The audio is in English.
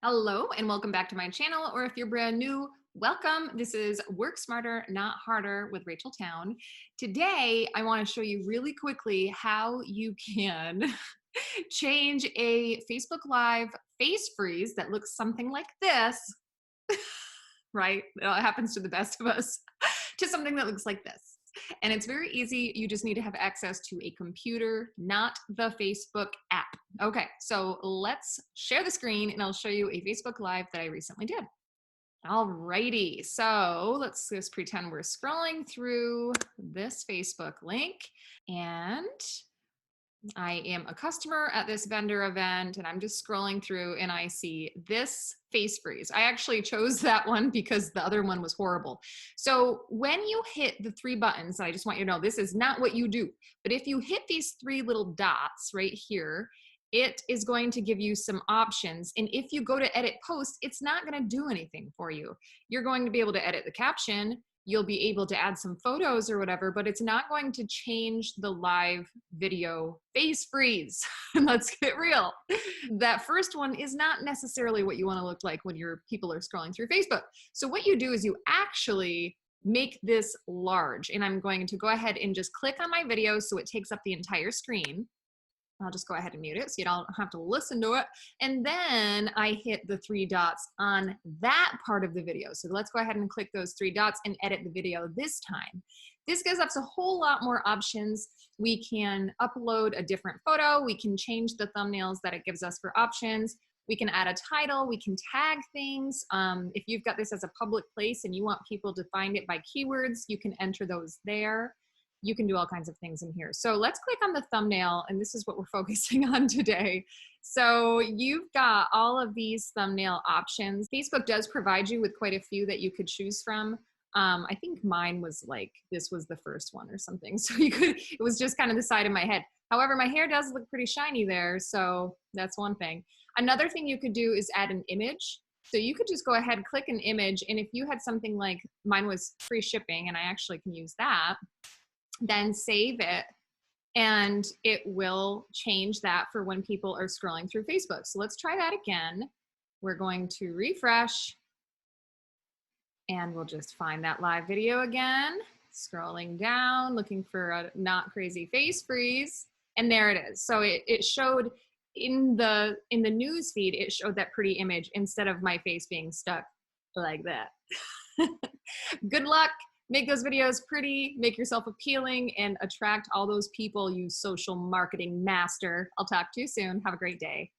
Hello and welcome back to my channel, or if you're brand new, welcome. This is Work Smarter, Not Harder with Rachael Towne. Today, I want to show you really quickly how you can change a Facebook Live face freeze that looks something like this, right? It happens to the best of us, to something that looks like this. And it's very easy. You just need to have access to a computer, not the Facebook app. Okay, so let's share the screen and I'll show you a Facebook Live that I recently did. Alrighty, so let's just pretend we're scrolling through this Facebook link, and I am a customer at this vendor event and I'm just scrolling through and I see this face freeze. I actually chose that one because the other one was horrible. So when you hit the three buttons, I just want you to know this is not what you do, but if you hit these three little dots right here, it is going to give you some options. And if you go to edit post, it's not going to do anything for you. You're going to be able to edit the caption. You'll be able to add some photos or whatever, but it's not going to change the live video face freeze. Let's get real. That first one is not necessarily what you want to look like when your people are scrolling through Facebook. So what you do is you actually make this large, and I'm going to go ahead and just click on my video so it takes up the entire screen. I'll just go ahead and mute it so you don't have to listen to it. And then I hit the three dots on that part of the video. So let's go ahead and click those three dots and edit the video this time. This gives us a whole lot more options. We can upload a different photo. We can change the thumbnails that it gives us for options. We can add a title. We can tag things. If you've got this as a public place and you want people to find it by keywords, you can enter those there. You can do all kinds of things in here. So let's click on the thumbnail, and this is what we're focusing on today. So you've got all of these thumbnail options. Facebook does provide you with quite a few that you could choose from. I think mine was like, this was the first one or something. So it was just kind of the side of my head. However, my hair does look pretty shiny there. So that's one thing. Another thing you could do is add an image. So you could just go ahead, click an image. And if you had something like mine was free shipping, and I actually can use that, then save it and it will change that for when people are scrolling through Facebook. So let's try that again. We're going to refresh and we'll just find that live video again, scrolling down, looking for a not crazy face freeze. And there it is. So it showed in the news feed, it showed that pretty image instead of my face being stuck like that. Good luck. Make those videos pretty, make yourself appealing, and attract all those people, you social marketing master. I'll talk to you soon. Have a great day.